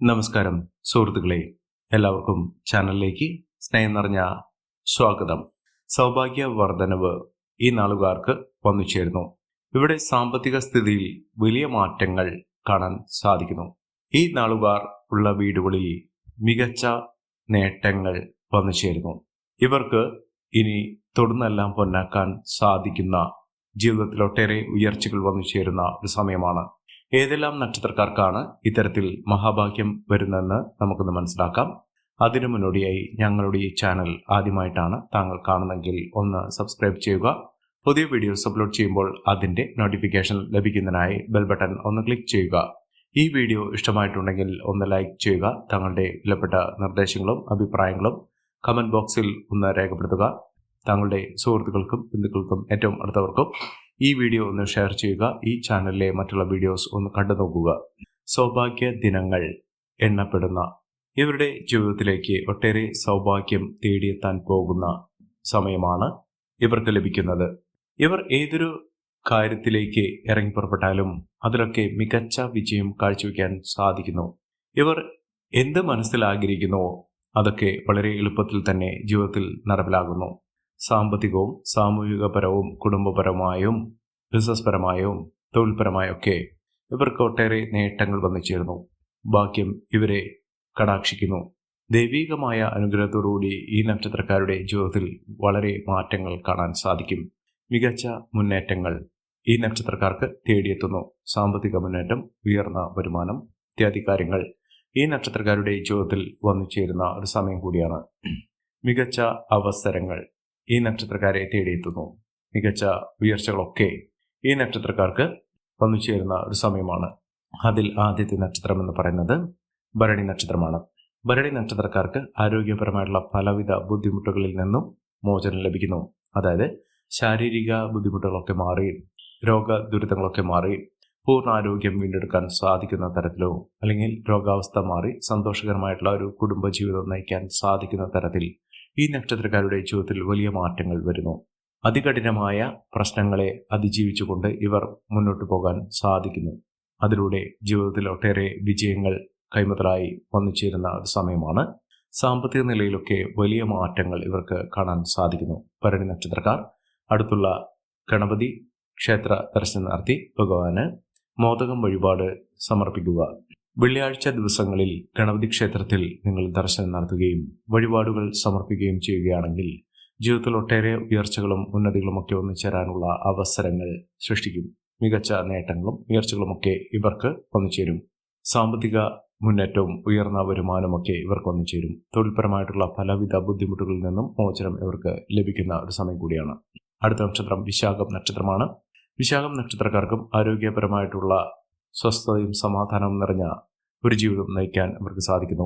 നമസ്കാരം സുഹൃത്തുക്കളെ, എല്ലാവർക്കും ചാനലിലേക്ക് സ്നേഹം നിറഞ്ഞ സ്വാഗതം. സൗഭാഗ്യ വർധനവ് ഈ നാളുകാർക്ക് വന്നു ചേരുന്നു. ഇവിടെ സാമ്പത്തിക സ്ഥിതിയിൽ വലിയ മാറ്റങ്ങൾ കാണാൻ സാധിക്കുന്നു. ഈ നാളുകാർ ഉള്ള വീടുകളിൽ മികച്ച നേട്ടങ്ങൾ വന്നു ചേരുന്നു. ഇവർക്ക് ഇനി തൊടുന്നെല്ലാം പൊന്നാക്കാൻ സാധിക്കുന്ന ജീവിതത്തിൽ ഒട്ടേറെ ഉയർച്ചകൾ വന്നു ചേരുന്ന ഒരു സമയമാണ്. ഏതെല്ലാം നക്ഷത്രക്കാർക്കാണ് ഇത്തരത്തിൽ മഹാഭാഗ്യം വരുന്നതെന്ന് നമുക്കൊന്ന് മനസ്സിലാക്കാം. അതിനു മുന്നോടിയായി ഞങ്ങളുടെ ഈ ചാനൽ ആദ്യമായിട്ടാണ് താങ്കൾ കാണുന്നതെങ്കിൽ ഒന്ന് സബ്സ്ക്രൈബ് ചെയ്യുക. പുതിയ വീഡിയോസ് അപ്ലോഡ് ചെയ്യുമ്പോൾ അതിൻ്റെ നോട്ടിഫിക്കേഷൻ ലഭിക്കുന്നതിനായി ബെൽ ബട്ടൺ ഒന്ന് ക്ലിക്ക് ചെയ്യുക. ഈ വീഡിയോ ഇഷ്ടമായിട്ടുണ്ടെങ്കിൽ ഒന്ന് ലൈക്ക് ചെയ്യുക. തങ്ങളുടെ വിലപ്പെട്ട നിർദ്ദേശങ്ങളും അഭിപ്രായങ്ങളും കമൻറ്റ് ബോക്സിൽ ഒന്ന് രേഖപ്പെടുത്തുക. താങ്കളുടെ സുഹൃത്തുക്കൾക്കും ബന്ധുക്കൾക്കും ഏറ്റവും അടുത്തവർക്കും ഈ വീഡിയോ ഒന്ന് ഷെയർ ചെയ്യുക. ഈ ചാനലിലെ മറ്റുള്ള വീഡിയോസ് ഒന്ന് കണ്ടു നോക്കുക. സൗഭാഗ്യ ദിനങ്ങൾ എണ്ണപ്പെടുന്ന ഇവരുടെ ജീവിതത്തിലേക്ക് ഒട്ടേറെ സൗഭാഗ്യം തേടിയെത്താൻ പോകുന്ന സമയമാണ് ഇവർക്ക് ലഭിക്കുന്നത്. ഇവർ ഏതൊരു കാര്യത്തിലേക്ക് ഇറങ്ങി പുറപ്പെട്ടാലും അതിലൊക്കെ മികച്ച വിജയം കാഴ്ചവെക്കാൻ സാധിക്കുന്നു. ഇവർ എന്ത് മനസ്സിൽ ആഗ്രഹിക്കുന്നുവോ അതൊക്കെ വളരെ എളുപ്പത്തിൽ തന്നെ ജീവിതത്തിൽ നടപ്പിലാകുന്നു. സാമ്പത്തികവും സാമൂഹികപരവും കുടുംബപരമായും ബിസിനസ് പരമായും തൊഴിൽപരമായൊക്കെ ഇവർക്ക് ഒട്ടേറെ നേട്ടങ്ങൾ വന്നു ചേർന്നു. ഭാഗ്യം ഇവരെ കടാക്ഷിക്കുന്നു. ദൈവികമായ അനുഗ്രഹത്തോടുകൂടി ഈ നക്ഷത്രക്കാരുടെ ജീവിതത്തിൽ വളരെ മാറ്റങ്ങൾ കാണാൻ സാധിക്കും. മികച്ച മുന്നേറ്റങ്ങൾ ഈ നക്ഷത്രക്കാർക്ക് തേടിയെത്തുന്നു. സാമ്പത്തിക മുന്നേറ്റം, ഉയർന്ന വരുമാനം ഇത്യാദി കാര്യങ്ങൾ ഈ നക്ഷത്രക്കാരുടെ ജീവിതത്തിൽ വന്നു ചേരുന്ന ഒരു സമയം കൂടിയാണ്. മികച്ച അവസരങ്ങൾ ഈ നക്ഷത്രക്കാരെ തേടിയെത്തുന്നു. മികച്ച ഉയർച്ചകളൊക്കെ ഈ നക്ഷത്രക്കാർക്ക് വന്നു ചേരുന്ന ഒരു സമയമാണ്. അതിൽ ആദ്യത്തെ നക്ഷത്രം എന്ന് പറയുന്നത് ഭരണി നക്ഷത്രമാണ്. ഭരണി നക്ഷത്രക്കാർക്ക് ആരോഗ്യപരമായിട്ടുള്ള പലവിധ ബുദ്ധിമുട്ടുകളിൽ നിന്നും മോചനം ലഭിക്കുന്നു. അതായത് ശാരീരിക ബുദ്ധിമുട്ടുകളൊക്കെ മാറി, രോഗദുരിതങ്ങളൊക്കെ മാറി പൂർണ്ണ ആരോഗ്യം വീണ്ടെടുക്കാൻ സാധിക്കുന്ന തരത്തിലോ അല്ലെങ്കിൽ രോഗാവസ്ഥ മാറി സന്തോഷകരമായിട്ടുള്ള ഒരു കുടുംബജീവിതം നയിക്കാൻ സാധിക്കുന്ന തരത്തിൽ ഈ നക്ഷത്രക്കാരുടെ ജീവിതത്തിൽ വലിയ മാറ്റങ്ങൾ വരുന്നു. അതികഠിനമായ പ്രശ്നങ്ങളെ അതിജീവിച്ചുകൊണ്ട് ഇവർ മുന്നോട്ട് പോകാൻ സാധിക്കുന്നു. അതിലൂടെ ജീവിതത്തിൽ ഒട്ടേറെ വിജയങ്ങൾ കൈമുതലായി വന്നു ചേരുന്ന ഒരു സമയമാണ്. സാമ്പത്തിക നിലയിലൊക്കെ വലിയ മാറ്റങ്ങൾ ഇവർക്ക് കാണാൻ സാധിക്കുന്നു. ഭരണി നക്ഷത്രക്കാർ അടുത്തുള്ള ഗണപതി ക്ഷേത്ര ദർശനം നടത്തി ഭഗവാന് മോദകം വഴിപാട് സമർപ്പിക്കുക. വെള്ളിയാഴ്ച ദിവസങ്ങളിൽ ഗണപതി ക്ഷേത്രത്തിൽ നിങ്ങൾ ദർശനം നടത്തുകയും വഴിപാടുകൾ സമർപ്പിക്കുകയും ചെയ്യുകയാണെങ്കിൽ ജീവിതത്തിൽ ഒട്ടേറെ ഉയർച്ചകളും ഉന്നതികളുമൊക്കെ ഒന്നുചേരാനുള്ള അവസരങ്ങൾ സൃഷ്ടിക്കും. മികച്ച നേട്ടങ്ങളും ഉയർച്ചകളുമൊക്കെ ഇവർക്ക് വന്നുചേരും. സാമ്പത്തിക മുന്നേറ്റവും ഉയർന്ന വരുമാനമൊക്കെ ഇവർക്ക് വന്നുചേരും. തൊഴിൽപരമായിട്ടുള്ള പലവിധ ബുദ്ധിമുട്ടുകളിൽ നിന്നും മോചനം ഇവർക്ക് ലഭിക്കുന്ന ഒരു സമയം കൂടിയാണ്. അടുത്ത നക്ഷത്രം വിശാഖം നക്ഷത്രമാണ്. വിശാഖം നക്ഷത്രക്കാർക്കും ആരോഗ്യപരമായിട്ടുള്ള സ്വസ്ഥതയും സമാധാനവും നിറഞ്ഞ ഒരു ജീവിതം നയിക്കാൻ ഇവർക്ക് സാധിക്കുന്നു.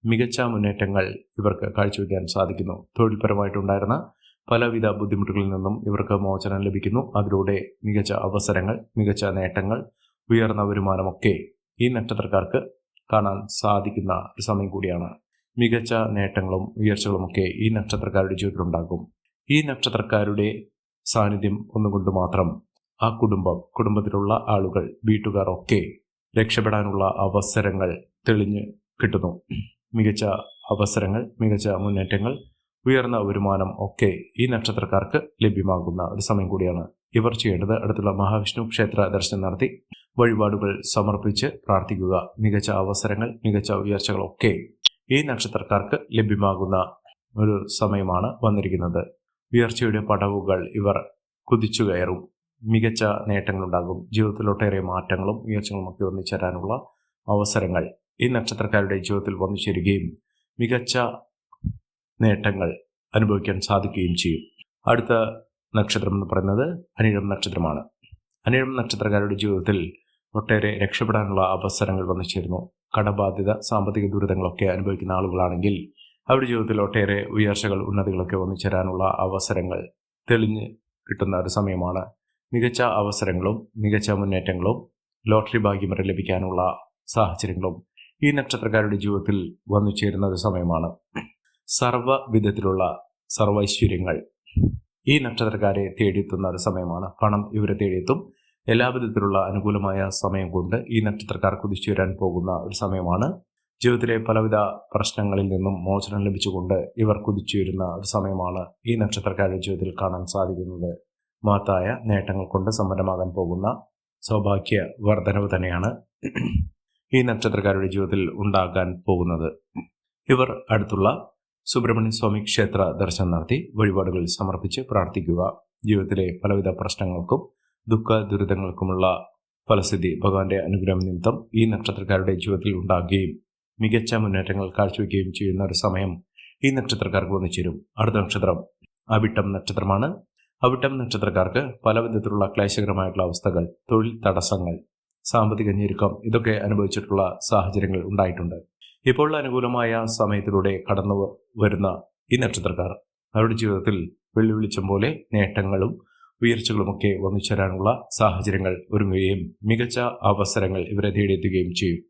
മികച്ച മുന്നേറ്റങ്ങൾ ഇവർക്ക് കാഴ്ചവെക്കാൻ സാധിക്കുന്നു. തൊഴിൽപരമായിട്ടുണ്ടായിരുന്ന പലവിധ ബുദ്ധിമുട്ടുകളിൽ നിന്നും ഇവർക്ക് മോചനം ലഭിക്കുന്നു. അതിലൂടെ മികച്ച അവസരങ്ങൾ, മികച്ച നേട്ടങ്ങൾ, ഉയർന്ന വരുമാനമൊക്കെ ഈ നക്ഷത്രക്കാർക്ക് കാണാൻ സാധിക്കുന്ന ഒരു സമയം കൂടിയാണ്. മികച്ച നേട്ടങ്ങളും ഉയർച്ചകളുമൊക്കെ ഈ നക്ഷത്രക്കാരുടെ ജീവിതത്തിലുണ്ടാകും. ഈ നക്ഷത്രക്കാരുടെ സാന്നിധ്യം ഒന്നുകൊണ്ട് മാത്രം ആ കുടുംബത്തിലുള്ള ആളുകൾ, വീട്ടുകാർ ഒക്കെ രക്ഷപ്പെടാനുള്ള അവസരങ്ങൾ തെളിഞ്ഞ് കിട്ടുന്നു. മികച്ച അവസരങ്ങൾ, മികച്ച മുന്നേറ്റങ്ങൾ, ഉയർന്ന വരുമാനം ഒക്കെ ഈ നക്ഷത്രക്കാർക്ക് ലഭ്യമാകുന്ന ഒരു സമയം കൂടിയാണ്. ഇവർ ചെയ്യേണ്ടത് അടുത്തുള്ള മഹാവിഷ്ണു ക്ഷേത്ര ദർശനം നടത്തി വഴിപാടുകൾ സമർപ്പിച്ച് പ്രാർത്ഥിക്കുക. മികച്ച അവസരങ്ങൾ, മികച്ച ഉയർച്ചകളൊക്കെ ഈ നക്ഷത്രക്കാർക്ക് ലഭ്യമാകുന്ന ഒരു സമയമാണ് വന്നിരിക്കുന്നത്. ഉയർച്ചയുടെ പടവുകൾ ഇവർ കുതിച്ചു കയറും. മികച്ച നേട്ടങ്ങളുണ്ടാകും. ജീവിതത്തിൽ ഒട്ടേറെ മാറ്റങ്ങളും ഉയർച്ചകളും ഒക്കെ ഒന്നിച്ചേരാനുള്ള അവസരങ്ങൾ ഈ നക്ഷത്രക്കാരുടെ ജീവിതത്തിൽ വന്നു ചേരുകയും മികച്ച നേട്ടങ്ങൾ അനുഭവിക്കാൻ സാധിക്കുകയും ചെയ്യും. അടുത്ത നക്ഷത്രം എന്ന് പറയുന്നത് അനിഴം നക്ഷത്രമാണ്. അനിഴം നക്ഷത്രക്കാരുടെ ജീവിതത്തിൽ ഒട്ടേറെ രക്ഷപ്പെടാനുള്ള അവസരങ്ങൾ വന്നു ചേരുന്നു. കടബാധ്യത, സാമ്പത്തിക ദുരിതങ്ങളൊക്കെ അനുഭവിക്കുന്ന ആളുകളാണെങ്കിൽ അവരുടെ ജീവിതത്തിൽ ഒട്ടേറെ ഉയർച്ചകൾ, ഉന്നതികളൊക്കെ വന്നു ചേരാനുള്ള അവസരങ്ങൾ തെളിഞ്ഞ് കിട്ടുന്ന ഒരു സമയമാണ്. മികച്ച അവസരങ്ങളും മികച്ച മുന്നേറ്റങ്ങളും ലോട്ടറി ഭാഗ്യം വരെ ലഭിക്കാനുള്ള സാഹചര്യങ്ങളും ഈ നക്ഷത്രക്കാരുടെ ജീവിതത്തിൽ വന്നു ചേരുന്ന ഒരു സമയമാണ്. സർവ്വവിധത്തിലുള്ള സർവൈശ്വര്യങ്ങൾ ഈ നക്ഷത്രക്കാരെ തേടിയെത്തുന്ന ഒരു സമയമാണ്. പണം ഇവരെ തേടിയെത്തും. എല്ലാവിധത്തിലുള്ള അനുകൂലമായ സമയം കൊണ്ട് ഈ നക്ഷത്രക്കാർ കുതിച്ചു വരാൻ പോകുന്ന ഒരു സമയമാണ്. ജീവിതത്തിലെ പലവിധ പ്രശ്നങ്ങളിൽ നിന്നും മോചനം ലഭിച്ചുകൊണ്ട് ഇവർ കുതിച്ചുയരുന്ന ഒരു സമയമാണ് ഈ നക്ഷത്രക്കാരുടെ ജീവിതത്തിൽ കാണാൻ സാധിക്കുന്നത്. മഹത്തായ നേട്ടങ്ങൾ കൊണ്ട് സമ്പന്നമാകാൻ പോകുന്ന സൗഭാഗ്യ വർധനവ് തന്നെയാണ് ഈ നക്ഷത്രക്കാരുടെ ജീവിതത്തിൽ ഉണ്ടാകാൻ പോകുന്നത്. ഇവർ അടുത്തുള്ള സുബ്രഹ്മണ്യ സ്വാമി ക്ഷേത്ര ദർശനം നടത്തി വഴിപാടുകൾ സമർപ്പിച്ച് പ്രാർത്ഥിക്കുക. ജീവിതത്തിലെ പലവിധ പ്രശ്നങ്ങൾക്കും ദുഃഖ ദുരിതങ്ങൾക്കുമുള്ള ഫലസിദ്ധി ഭഗവാന്റെ അനുഗ്രഹം നിമിത്തം ഈ നക്ഷത്രക്കാരുടെ ജീവിതത്തിൽ ഉണ്ടാകുകയും മികച്ച മുന്നേറ്റങ്ങൾ കാഴ്ചവെക്കുകയും ചെയ്യുന്ന ഒരു സമയം ഈ നക്ഷത്രക്കാർക്ക് വന്നുചേരും. അടുത്ത നക്ഷത്രം അവിട്ടം നക്ഷത്രമാണ്. അവിട്ടം നക്ഷത്രക്കാർക്ക് പലവിധത്തിലുള്ള ക്ലേശകരമായിട്ടുള്ള അവസ്ഥകൾ, തൊഴിൽ തടസ്സങ്ങൾ, സാമ്പത്തിക ഞെരുക്കം ഇതൊക്കെ അനുഭവിച്ചിട്ടുള്ള സാഹചര്യങ്ങൾ ഉണ്ടായിട്ടുണ്ട്. ഇപ്പോൾ അനുകൂലമായ സമയത്തിലൂടെ കടന്നു വരുന്ന ഈ നക്ഷത്രക്കാർ അവരുടെ ജീവിതത്തിൽ വെള്ളിവിളിച്ചം പോലെ നേട്ടങ്ങളും ഉയർച്ചകളുമൊക്കെ വന്നു ചേരാനുള്ള സാഹചര്യങ്ങൾ ഒരുങ്ങുകയും മികച്ച അവസരങ്ങൾ ഇവരെ തേടിയെത്തുകയും ചെയ്യും.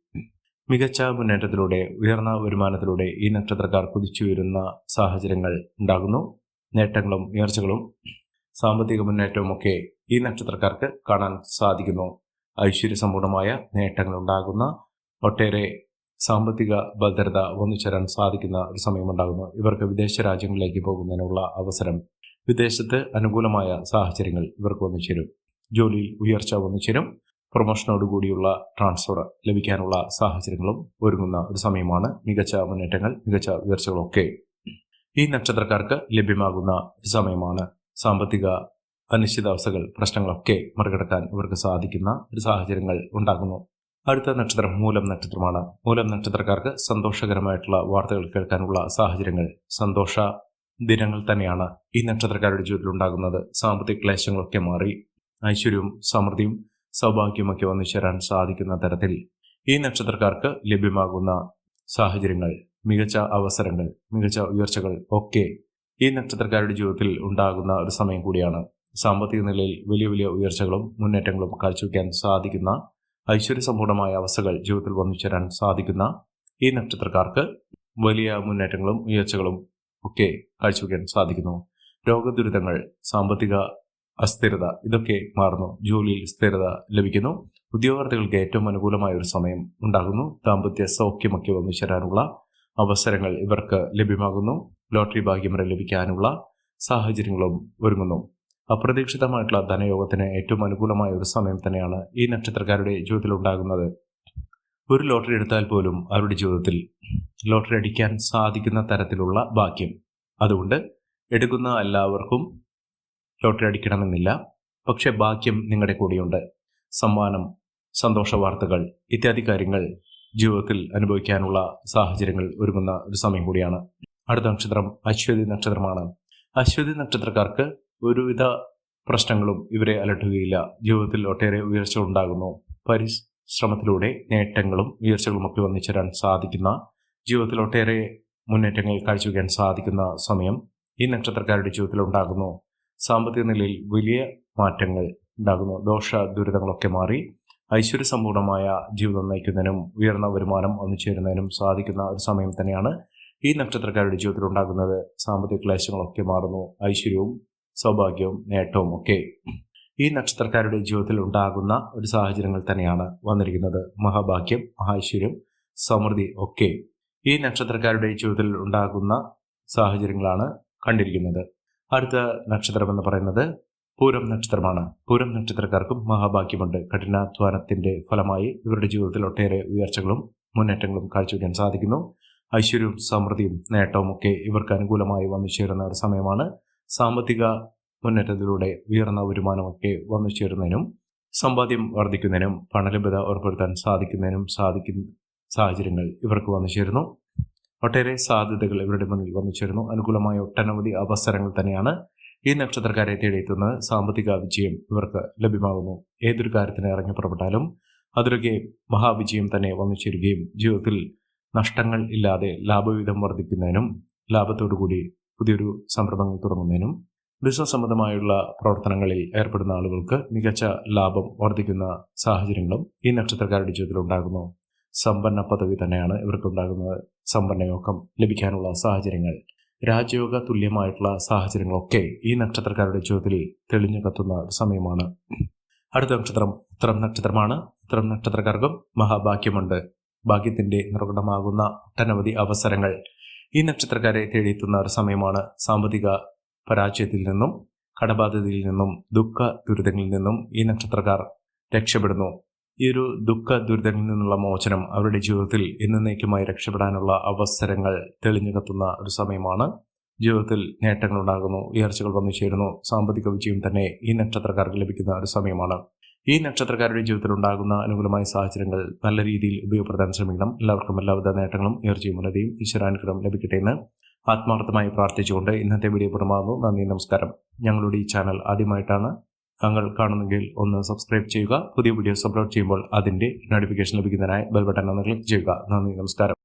മികച്ച മുന്നേറ്റത്തിലൂടെ ഉയർന്ന വരുമാനത്തിലൂടെ ഈ നക്ഷത്രക്കാർ കുതിച്ചുയരുന്ന സാഹചര്യങ്ങൾ ഉണ്ടാകുന്നു. നേട്ടങ്ങളും ഉയർച്ചകളും സാമ്പത്തിക മുന്നേറ്റവും ഒക്കെ ഈ നക്ഷത്രക്കാർക്ക് കാണാൻ സാധിക്കുന്നു. ഐശ്വര്യസമ്പൂർണമായ നേട്ടങ്ങൾ ഉണ്ടാകുന്ന ഒട്ടേറെ സാമ്പത്തിക ഭദ്രത വന്നു ചേരാൻ സാധിക്കുന്ന ഒരു സമയമുണ്ടാകുന്നു. ഇവർക്ക് വിദേശ രാജ്യങ്ങളിലേക്ക് പോകുന്നതിനുള്ള അവസരം, വിദേശത്ത് അനുകൂലമായ സാഹചര്യങ്ങൾ ഇവർക്ക് വന്നു ചേരും. ജോലിയിൽ ഉയർച്ച വന്നു ചേരും. പ്രൊമോഷനോടുകൂടിയുള്ള ട്രാൻസ്ഫർ ലഭിക്കാനുള്ള സാഹചര്യങ്ങളും ഒരുങ്ങുന്ന ഒരു സമയമാണ്. മികച്ച മുന്നേറ്റങ്ങൾ, മികച്ച ഉയർച്ചകളൊക്കെ ഈ നക്ഷത്രക്കാർക്ക് ലഭ്യമാകുന്ന ഒരു സമയമാണ്. സാമ്പത്തിക അനിശ്ചിതാവസ്ഥകൾ, പ്രശ്നങ്ങളൊക്കെ മറികടക്കാൻ ഇവർക്ക് സാധിക്കുന്ന ഒരു സാഹചര്യങ്ങൾ ഉണ്ടാകുന്നു. അടുത്ത നക്ഷത്രം മൂലം നക്ഷത്രമാണ്. മൂലം നക്ഷത്രക്കാർക്ക് സന്തോഷകരമായിട്ടുള്ള വാർത്തകൾ കേൾക്കാനുള്ള സാഹചര്യങ്ങൾ, സന്തോഷ ദിനങ്ങൾ തന്നെയാണ് ഈ നക്ഷത്രക്കാരുടെ ജീവിതത്തിൽ ഉണ്ടാകുന്നത്. സാമ്പത്തിക ക്ലേശങ്ങളൊക്കെ മാറി ഐശ്വര്യവും സമൃദ്ധിയും സൗഭാഗ്യമൊക്കെ വന്നു ചേരാൻ സാധിക്കുന്ന തരത്തിൽ ഈ നക്ഷത്രക്കാർക്ക് ലഭ്യമാകുന്ന സാഹചര്യങ്ങൾ, മികച്ച അവസരങ്ങൾ, മികച്ച ഉയർച്ചകൾ ഒക്കെ ഈ നക്ഷത്രക്കാരുടെ ജീവിതത്തിൽ ഉണ്ടാകുന്ന ഒരു സമയം കൂടിയാണ്. സാമ്പത്തിക നിലയിൽ വലിയ വലിയ ഉയർച്ചകളും മുന്നേറ്റങ്ങളും കാഴ്ചവെക്കാൻ സാധിക്കുന്ന ഐശ്വര്യസമ്പൂർണമായ അവസ്ഥകൾ ജീവിതത്തിൽ വന്നു ചേരാൻ സാധിക്കുന്ന ഈ നക്ഷത്രക്കാർക്ക് വലിയ മുന്നേറ്റങ്ങളും ഉയർച്ചകളും ഒക്കെ കാഴ്ചവെക്കാൻ സാധിക്കുന്നു. രോഗദുരിതങ്ങൾ, സാമ്പത്തിക അസ്ഥിരത ഇതൊക്കെ മാറുന്നു. ജോലിയിൽ സ്ഥിരത ലഭിക്കുന്നു. ഉദ്യോഗാർത്ഥികൾക്ക് ഏറ്റവും അനുകൂലമായ ഒരു സമയം ഉണ്ടാകുന്നു. ദാമ്പത്യ സൗഖ്യമൊക്കെ വന്നു ചേരാനുള്ള അവസരങ്ങൾ ഇവർക്ക് ലഭ്യമാകുന്നു. ലോട്ടറി ഭാഗ്യം വരെ ലഭിക്കാനുള്ള സാഹചര്യങ്ങളും ഒരുങ്ങുന്നു. അപ്രതീക്ഷിതമായിട്ടുള്ള ധനയോഗത്തിന് ഏറ്റവും അനുകൂലമായ ഒരു സമയം തന്നെയാണ് ഈ നക്ഷത്രക്കാരുടെ ജീവിതത്തിൽ ഉണ്ടാകുന്നത്. ഒരു ലോട്ടറി എടുത്താൽ പോലും അവരുടെ ജീവിതത്തിൽ ലോട്ടറി അടിക്കാൻ സാധിക്കുന്ന തരത്തിലുള്ള ഭാഗ്യം. അതുകൊണ്ട് എടുക്കുന്ന എല്ലാവർക്കും ലോട്ടറി അടിക്കണമെന്നില്ല. പക്ഷെ ഭാഗ്യം നിങ്ങളുടെ കൂടെയുണ്ട്. സമ്മാനം, സന്തോഷ വാർത്തകൾ ഇത്യാദി കാര്യങ്ങൾ ജീവിതത്തിൽ അനുഭവിക്കാനുള്ള സാഹചര്യങ്ങൾ ഒരുങ്ങുന്ന ഒരു സമയം കൂടിയാണ്. അടുത്ത നക്ഷത്രം അശ്വതി നക്ഷത്രമാണ്. അശ്വതി നക്ഷത്രക്കാർക്ക് ഒരുവിധ പ്രശ്നങ്ങളും ഇവരെ അലട്ടുകയില്ല. ജീവിതത്തിൽ ഒട്ടേറെ ഉയർച്ച ഉണ്ടാകുന്നു. പരിശ്രമത്തിലൂടെ നേട്ടങ്ങളും ഉയർച്ചകളും ഒക്കെ വന്നു ചേരാൻ സാധിക്കുന്ന, ജീവിതത്തിൽ ഒട്ടേറെ മുന്നേറ്റങ്ങൾ കാഴ്ചവെക്കാൻ സാധിക്കുന്ന സമയം ഈ നക്ഷത്രക്കാരുടെ ജീവിതത്തിൽ ഉണ്ടാകുന്നു. സാമ്പത്തിക നിലയിൽ വലിയ മാറ്റങ്ങൾ ഉണ്ടാകുന്നു. ദോഷ ദുരിതങ്ങളൊക്കെ മാറി ഐശ്വര്യസമ്പൂർണമായ ജീവിതം നയിക്കുന്നതിനും ഉയർന്ന വരുമാനം വന്നു ചേരുന്നതിനും സാധിക്കുന്ന ഒരു സമയം തന്നെയാണ് ഈ നക്ഷത്രക്കാരുടെ ജീവിതത്തിൽ ഉണ്ടാകുന്നത്. സാമ്പത്തിക ക്ലേശങ്ങളൊക്കെ മാറുന്നു. ഐശ്വര്യവും സൗഭാഗ്യവും നേട്ടവും ഒക്കെ ഈ നക്ഷത്രക്കാരുടെ ജീവിതത്തിൽ ഉണ്ടാകുന്ന ഒരു സാഹചര്യങ്ങൾ തന്നെയാണ് വന്നിരിക്കുന്നത്. മഹാഭാഗ്യം, മഹാഐശ്വര്യം, സമൃദ്ധി ഒക്കെ ഈ നക്ഷത്രക്കാരുടെ ജീവിതത്തിൽ ഉണ്ടാകുന്ന സാഹചര്യങ്ങളാണ് കണ്ടിരിക്കുന്നത്. അടുത്ത നക്ഷത്രം എന്ന് പറയുന്നത് പൂരം നക്ഷത്രമാണ്. പൂരം നക്ഷത്രക്കാർക്കും മഹാഭാഗ്യമുണ്ട്. കഠിനാധ്വാനത്തിന്റെ ഫലമായി ഇവരുടെ ജീവിതത്തിൽ ഒട്ടേറെ ഉയർച്ചകളും മുന്നേറ്റങ്ങളും കാഴ്ചവെക്കാൻ സാധിക്കുന്നു. ഐശ്വര്യവും സമൃദ്ധിയും നേട്ടവും ഒക്കെ ഇവർക്ക് അനുകൂലമായി വന്നു ചേരുന്ന ഒരു സമയമാണ്. സാമ്പത്തിക മുന്നേറ്റത്തിലൂടെ ഉയർന്ന വരുമാനമൊക്കെ വന്നു ചേരുന്നതിനും സമ്പാദ്യം വർദ്ധിക്കുന്നതിനും പണലഭ്യത ഉറപ്പെടുത്താൻ സാധിക്കുന്നതിനും സാധിക്കുന്ന സാഹചര്യങ്ങൾ ഇവർക്ക് വന്നു ചേരുന്നു. ഒട്ടേറെ സാധ്യതകൾ ഇവരുടെ മുന്നിൽ വന്നു ചേരുന്നു. അനുകൂലമായ ഒട്ടനവധി അവസരങ്ങൾ തന്നെയാണ് ഈ നക്ഷത്രക്കാരെ തേടിയെത്തുന്നത്. സാമ്പത്തിക വിജയം ഇവർക്ക് ലഭ്യമാകുന്നു. ഏതൊരു കാര്യത്തിന് ഇറങ്ങി പുറപ്പെട്ടാലും അതിലൊക്കെ മഹാവിജയം തന്നെ വന്നു ചേരുകയും ജീവിതത്തിൽ നഷ്ടങ്ങൾ ഇല്ലാതെ ലാഭവിഹിതം വർദ്ധിക്കുന്നതിനും ലാഭത്തോടുകൂടി പുതിയൊരു സംരംഭങ്ങൾ തുടങ്ങുന്നതിനും ബിസിനസ് സംബന്ധമായുള്ള പ്രവർത്തനങ്ങളിൽ ഏർപ്പെടുന്ന ആളുകൾക്ക് മികച്ച ലാഭം വർദ്ധിക്കുന്ന സാഹചര്യങ്ങളും ഈ നക്ഷത്രക്കാരുടെ ജീവിതത്തിൽ ഉണ്ടാകുന്നു. സമ്പന്ന പദവി തന്നെയാണ് ഇവർക്കുണ്ടാകുന്നത്. സമ്പന്നയോഗം ലഭിക്കാനുള്ള സാഹചര്യങ്ങൾ, രാജയോഗ തുല്യമായിട്ടുള്ള സാഹചര്യങ്ങളൊക്കെ ഈ നക്ഷത്രക്കാരുടെ ജീവിതത്തിൽ തെളിഞ്ഞു കത്തുന്ന സമയമാണ്. അടുത്ത നക്ഷത്രം ഉത്തരം നക്ഷത്രമാണ്. ഉത്തരം നക്ഷത്രക്കാർക്കും മഹാഭാഗ്യമുണ്ട്. ഭാഗ്യത്തിന്റെ നിർവ്വഹണമാകുന്ന ഒട്ടനവധി അവസരങ്ങൾ ഈ നക്ഷത്രക്കാരെ തേടിയെത്തുന്ന ഒരു സമയമാണ്. സാമ്പത്തിക പരാജയത്തിൽ നിന്നും കടബാധ്യതയിൽ നിന്നും ദുഃഖ ദുരിതങ്ങളിൽ നിന്നും ഈ നക്ഷത്രക്കാർ രക്ഷപ്പെടുന്നു. ഈ ഒരു ദുഃഖ ദുരിതങ്ങളിൽ നിന്നുള്ള മോചനം അവരുടെ ജീവിതത്തിൽ എന്നേക്കുമായി രക്ഷപ്പെടാനുള്ള അവസരങ്ങൾ തെളിഞ്ഞു കത്തുന്ന ഒരു സമയമാണ്. ജീവിതത്തിൽ നേട്ടങ്ങൾ ഉണ്ടാകുന്നു, ഉയർച്ചകൾ വന്നു ചേരുന്നു, സാമ്പത്തിക വിജയം തന്നെ ഈ നക്ഷത്രക്കാർക്ക് ലഭിക്കുന്ന ഒരു സമയമാണ്. ഈ നക്ഷത്രക്കാരുടെ ജീവിതത്തിൽ ഉണ്ടാകുന്ന അനുകൂലമായ സാഹചര്യങ്ങൾ നല്ല രീതിയിൽ ഉപയോഗപ്പെടുത്താൻ ശ്രമിക്കണം. എല്ലാവർക്കും എല്ലാവിധ നേട്ടങ്ങളും ഉയർച്ചയും ഉന്നതിയും ഈശ്വരാനുഗ്രഹം ലഭിക്കട്ടെ എന്ന് ആത്മാർത്ഥമായി പ്രാർത്ഥിച്ചുകൊണ്ട് ഇന്നത്തെ വീഡിയോ പൂർണ്ണമാകുന്നു. നന്ദി, നമസ്കാരം. ഞങ്ങളുടെ ഈ ചാനൽ ആദ്യമായിട്ടാണ് താങ്കൾ കാണുന്നെങ്കിൽ ഒന്ന് സബ്സ്ക്രൈബ് ചെയ്യുക. പുതിയ വീഡിയോസ് അപ്ലോഡ് ചെയ്യുമ്പോൾ അതിൻ്റെ നോട്ടിഫിക്കേഷൻ ലഭിക്കുന്നതിനായി ബെൽ ബട്ടൺ ഒന്ന് ക്ലിക്ക് ചെയ്യുക. നന്ദി, നമസ്കാരം.